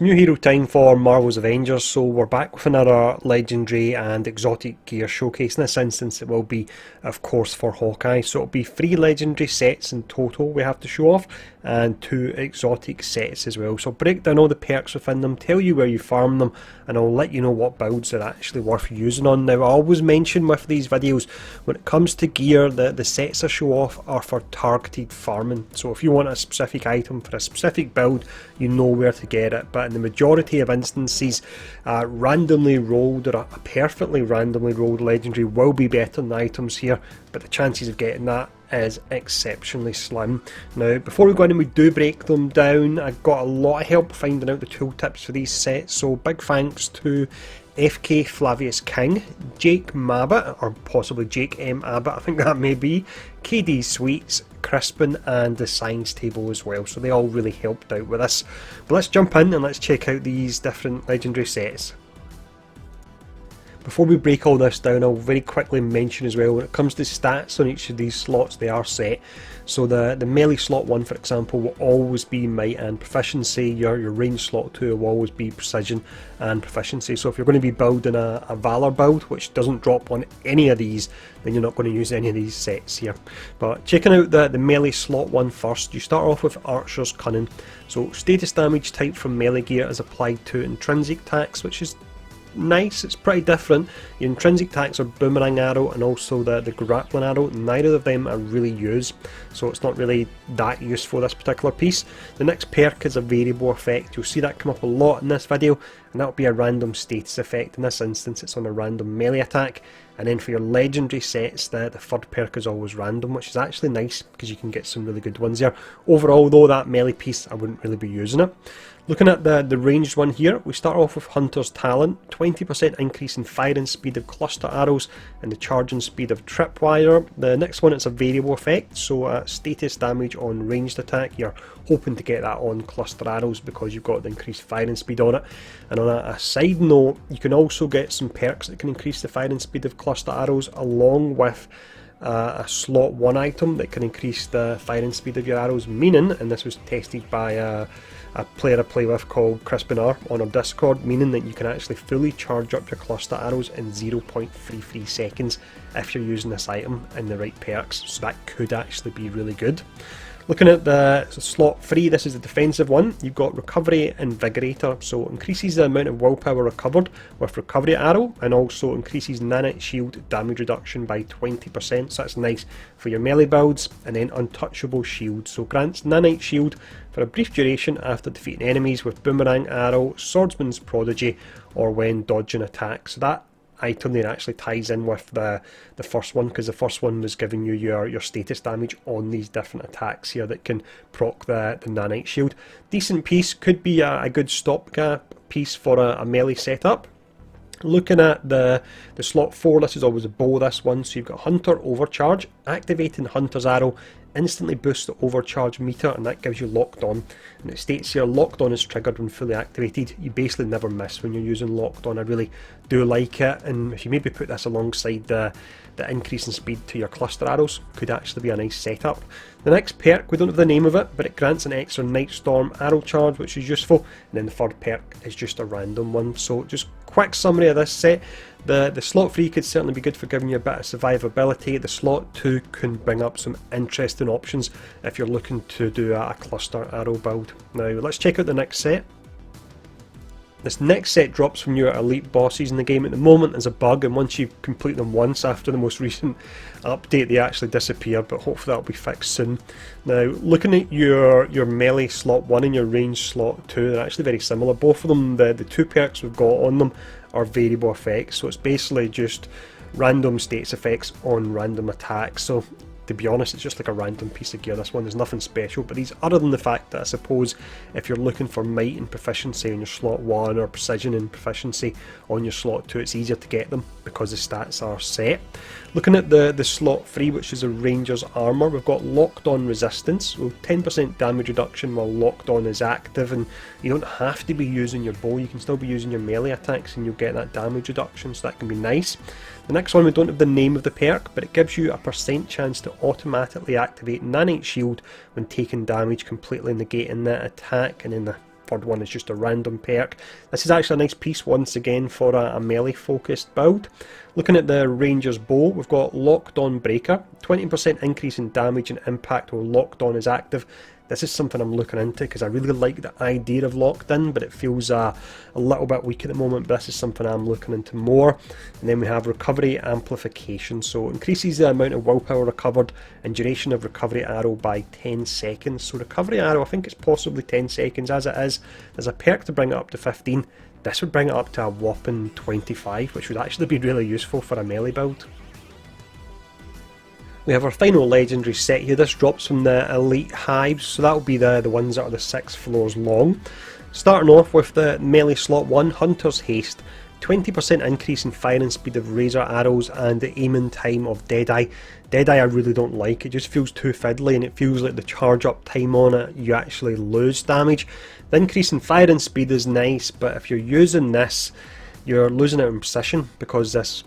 It's new hero time for Marvel's Avengers, so we're back with another legendary and exotic gear showcase. In this instance it will be, of course, for Hawkeye, so it'll be 3 legendary sets in total we have to show off, and 2 exotic sets as well. So I'll break down all the perks within them, tell you where you farm them, and I'll let you know what builds are actually worth using on. Now, I always mention with these videos, when it comes to gear, the sets I show off are for targeted farming. So if you want a specific item for a specific build, you know where to get it. But in the majority of instances, randomly rolled or a perfectly randomly rolled legendary will be better than the items here, but the chances of getting that is exceptionally slim. Now, before we go in and we do break them down, I got a lot of help finding out the tooltips for these sets, so big thanks to FK Flavius King, Jake Mabbott, or possibly Jake M. Abbott, I think that may be, KD Sweets, Crispin, and the Science Table as well, so they all really helped out with this. But let's jump in and let's check out these different legendary sets. Before we break all this down, I'll very quickly mention as well, when it comes to stats on each of these slots, they are set. So the melee slot 1, for example, will always be might and proficiency. Your range slot 2 will always be precision and proficiency. So if you're going to be building a Valor build, which doesn't drop on any of these, then you're not going to use any of these sets here. But checking out the melee slot 1 first, you start off with Archer's Cunning. So status damage type from melee gear is applied to intrinsic attacks, which is nice. It's pretty different. Your intrinsic attacks are Boomerang Arrow and also the Grappling Arrow. Neither of them are really used, so it's not really that useful, this particular piece. The next perk is a variable effect. You'll see that come up a lot in this video, and that'll be a random status effect. In this instance it's on a random melee attack. And then for your legendary sets, the third perk is always random, which is actually nice because you can get some really good ones here. Overall though, that melee piece, I wouldn't really be using it. Looking at the ranged one here, we start off with Hunter's Talent, 20% increase in firing speed of cluster arrows and the charging speed of tripwire. The next one is a variable effect, so status damage on ranged attack, you're hoping to get that on cluster arrows because you've got the increased firing speed on it. And on a side note, you can also get some perks that can increase the firing speed of cluster arrows along with a slot 1 item that can increase the firing speed of your arrows, meaning, and this was tested by a player I play with called Crispin R on our Discord, meaning that you can actually fully charge up your cluster arrows in 0.33 seconds if you're using this item in the right perks, so that could actually be really good. Looking at the slot 3, this is the defensive one. You've got Recovery Invigorator, so increases the amount of willpower recovered with Recovery Arrow, and also increases Nanite Shield damage reduction by 20%, so that's nice for your melee builds. And then Untouchable Shield, so grants Nanite Shield for a brief duration after defeating enemies with Boomerang Arrow, Swordsman's Prodigy, or when dodging attacks. So that item there actually ties in with the first one, because the first one was giving you your status damage on these different attacks here that can proc the nanite shield. Decent piece, could be a good stopgap piece for a melee setup. Looking at the slot 4, this is always a bow, this one, so you've got Hunter Overcharge. Activating Hunter's Arrow instantly boosts the overcharge meter, and that gives you Locked On. And it states here, Locked On is triggered when fully activated. You basically never miss when you're using Locked On. I really do like it, and if you maybe put this alongside the increase in speed to your cluster arrows, could actually be a nice setup. The next perk, we don't have the name of it, but it grants an extra Night Storm arrow charge, which is useful. And then the third perk is just a random one. So just quick summary of this set. The slot 3 could certainly be good for giving you a bit of survivability. The slot 2 can bring up some interesting options if you're looking to do a cluster arrow build. Now let's check out the next set. This next set drops from your elite bosses in the game. At the moment there's a bug, and once you complete them once after the most recent update, they actually disappear, but hopefully that'll be fixed soon. Now, looking at your melee slot 1 and your range slot 2, they're actually very similar. Both of them, the 2 perks we've got on them are variable effects, so it's basically just random status effects on random attacks. So to be honest, it's just like a random piece of gear, this one. There's nothing special, but these, other than the fact that I suppose if you're looking for might and proficiency on your slot 1 or precision and proficiency on your slot 2, it's easier to get them because the stats are set. Looking at the slot 3, which is a Ranger's Armour, we've got Locked On Resistance, so 10% damage reduction while Locked On is active, and you don't have to be using your bow, you can still be using your melee attacks and you'll get that damage reduction, so that can be nice. The next one, we don't have the name of the perk, but it gives you a % chance to automatically activate Nanite Shield when taking damage, completely negating that attack. And then the third one is just a random perk. This is actually a nice piece once again for a melee focused build. Looking at the Ranger's bow, we've got Locked On Breaker, 20% increase in damage and impact while Locked On is active. This is something I'm looking into because I really like the idea of Locked In, but it feels a little bit weak at the moment. But this is something I'm looking into more. And then we have Recovery Amplification, so it increases the amount of willpower recovered and duration of Recovery Arrow by 10 seconds. So Recovery Arrow, I think it's possibly 10 seconds as it is. There's a perk to bring it up to 15. This would bring it up to a whopping 25, which would actually be really useful for a melee build. We have our final legendary set here. This drops from the Elite Hives, so that'll be the ones that are the 6 floors long. Starting off with the melee slot 1, Hunter's Haste. 20% increase in firing speed of razor arrows and the aiming time of Deadeye. Deadeye I really don't like, it just feels too fiddly and it feels like the charge up time on it, you actually lose damage. The increase in firing speed is nice, but if you're using this, you're losing it in precision because this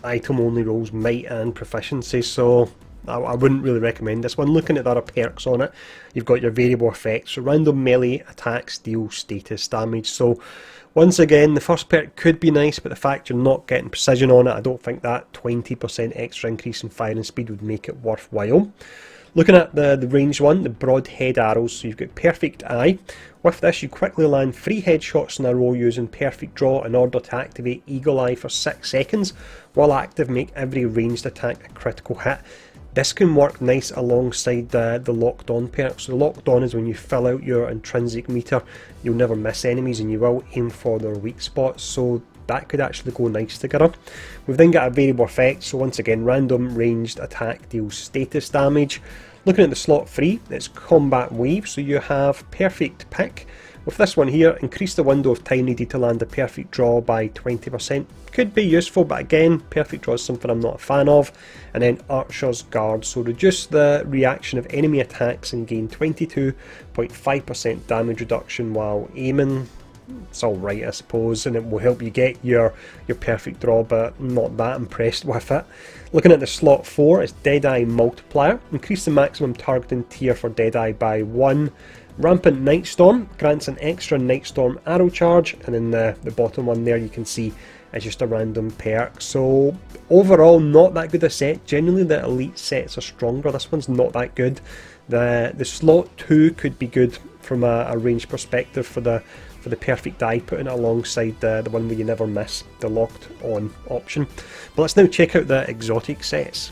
item only rolls might and proficiency, so I wouldn't really recommend this one. Looking at the other perks on it, you've got your variable effects, so random melee attacks deal status damage. So once again, the first perk could be nice, but the fact you're not getting precision on it, I don't think that 20% extra increase in firing speed would make it worthwhile. Looking at the ranged one, the broadhead arrows, so you've got Perfect Eye. With this, you quickly land 3 headshots in a row using Perfect Draw in order to activate Eagle Eye for 6 seconds. While active, make every ranged attack a critical hit. This can work nice alongside the Locked On perk. So the Locked On is when you fill out your intrinsic meter, you'll never miss enemies and you will aim for their weak spots. So that could actually go nice together. We've then got a variable effect, so once again, random ranged attack deals status damage. Looking at the slot 3, it's Combat Wave, so you have Perfect Pick. With this one here, increase the window of time needed to land a perfect draw by 20%. Could be useful, but again, perfect draw is something I'm not a fan of. And then Archer's Guard, so reduce the reaction of enemy attacks and gain 22.5% damage reduction while aiming. It's alright, I suppose, and it will help you get your perfect draw, but not that impressed with it. Looking at the slot 4, it's Deadeye Multiplier. Increase the maximum targeting tier for Deadeye by 1. Rampant Nightstorm grants an extra Nightstorm arrow charge, and in the bottom one there you can see it's just a random perk. So overall, not that good a set. Generally the elite sets are stronger. This one's not that good. The slot 2 could be good from a range perspective for the perfect eye, putting it alongside the one where you never miss, the Locked On option. But let's now check out the exotic sets.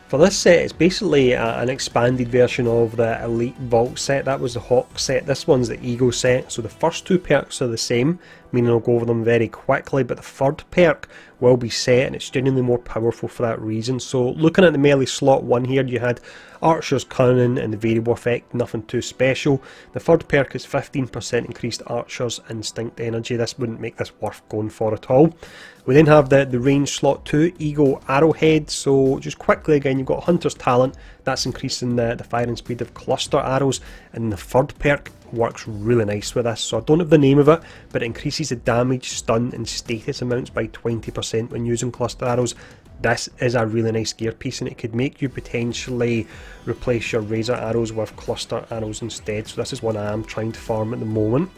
For this set, it's basically an expanded version of the Elite Vault set. That was the Hawk set. This one's the Ego set. So the first 2 perks are the same, meaning I'll go over them very quickly, but the third perk will be set and it's genuinely more powerful for that reason. So looking at the melee slot 1 here, you had Archer's Cunning and the variable effect, nothing too special. The third perk is 15% increased Archer's Instinct energy. This wouldn't make this worth going for at all. We then have the range slot 2, Ego Arrowhead. So just quickly again, you've got Hunter's Talent, that's increasing the firing speed of cluster arrows, and the third perk works really nice with this. So I don't have the name of it, but it increases the damage, stun and status amounts by 20% when using cluster arrows. This is a really nice gear piece and it could make you potentially replace your razor arrows with cluster arrows instead. So this is one I am trying to farm at the moment.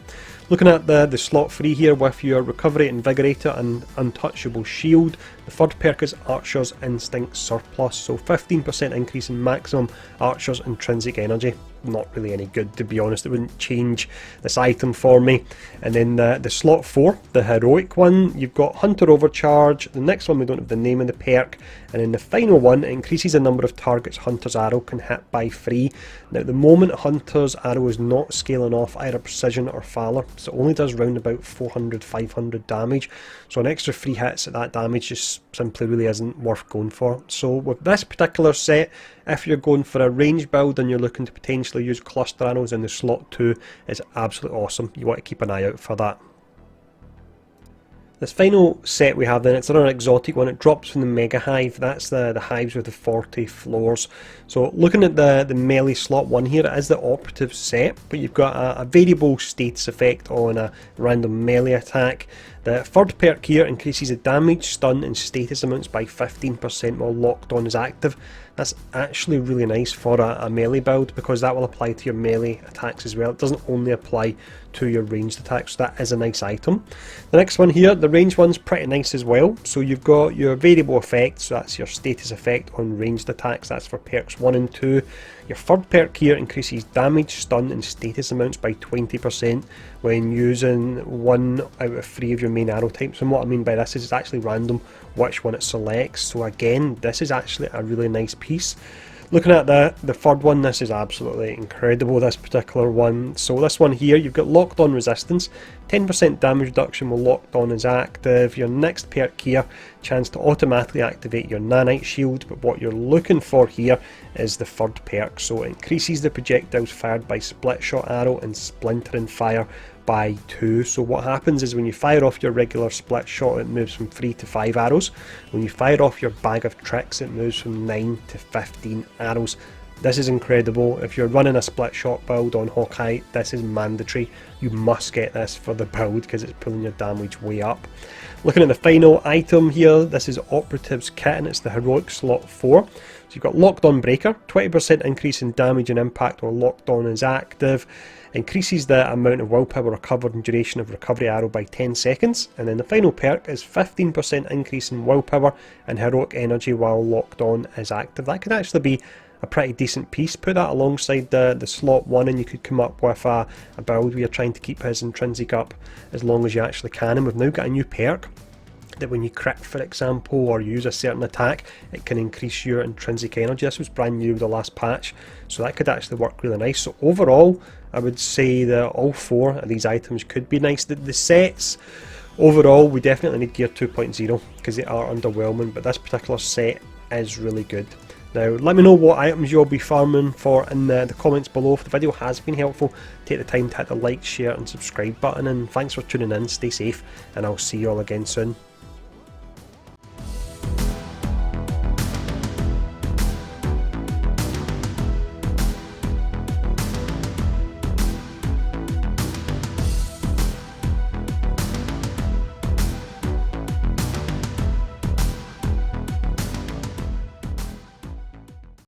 Looking at the slot 3 here with your Recovery Invigorator and Untouchable Shield, the third perk is Archer's Instinct Surplus, so 15% increase in maximum Archer's intrinsic energy. Not really any good, to be honest. It wouldn't change this item for me. And then the slot 4, the heroic one, you've got Hunter Overcharge. The next one we don't have the name of the perk, and then the final one, it increases the number of targets Hunter's arrow can hit by 3. Now at the moment Hunter's arrow is not scaling off either precision or Valor, so it only does round about 400-500 damage, so an extra 3 hits at that damage just simply really isn't worth going for. So with this particular set, if you're going for a range build and you're looking to potentially use cluster arrows in the slot 2, it's absolutely awesome. You want to keep an eye out for that. This final set we have then, it's another exotic one. It drops from the Mega Hive. That's the hives with the 40 floors. So looking at the melee slot 1 here, it is the operative set, but you've got a variable status effect on a random melee attack. The third perk here increases the damage, stun and status amounts by 15% while locked on is active. That's actually really nice for a melee build, because that will apply to your melee attacks as well. It doesn't only apply to your ranged attacks, so that is a nice item. The next one here, the ranged one's pretty nice as well. So you've got your variable effects, so that's your status effect on ranged attacks, that's for perks 1 and 2. Your third perk here increases damage, stun and status amounts by 20% when using 1 out of 3 of your main arrow types. And what I mean by this is it's actually random which one it selects. So again, this is actually a really nice piece. Looking at the third one, this is absolutely incredible, this particular one. So this one here, you've got locked on resistance, 10% damage reduction while locked on is active. Your next perk here, chance to automatically activate your nanite shield, but what you're looking for here is the third perk. So it increases the projectiles fired by split shot arrow and splintering fire by 2. So what happens is when you fire off your regular split shot, it moves from 3 to 5 arrows. When you fire off your bag of tricks, it moves from 9 to 15 arrows. This is incredible. If you're running a split shot build on Hawkeye, this is mandatory. You must get this for the build because it's pulling your damage way up. Looking at the final item here, this is Operative's Kit and it's the Heroic slot 4. So you've got Locked On Breaker, 20% increase in damage and impact while locked on is active. Increases the amount of willpower recovered and duration of recovery arrow by 10 seconds. And then the final perk is 15% increase in willpower and heroic energy while locked on is active. That could actually be a pretty decent piece. Put that alongside the slot 1 and you could come up with a build where you're trying to keep his intrinsic up as long as you actually can. And we've now got a new perk that when you crit, for example, or use a certain attack, it can increase your intrinsic energy. This was brand new with the last patch, so that could actually work really nice. So overall, I would say that all 4 of these items could be nice. The sets, overall, we definitely need Gear 2.0 because they are underwhelming, but this particular set is really good. Now, let me know what items you'll be farming for in the comments below. If the video has been helpful, take the time to hit the like, share and subscribe button, and thanks for tuning in, stay safe, and I'll see you all again soon.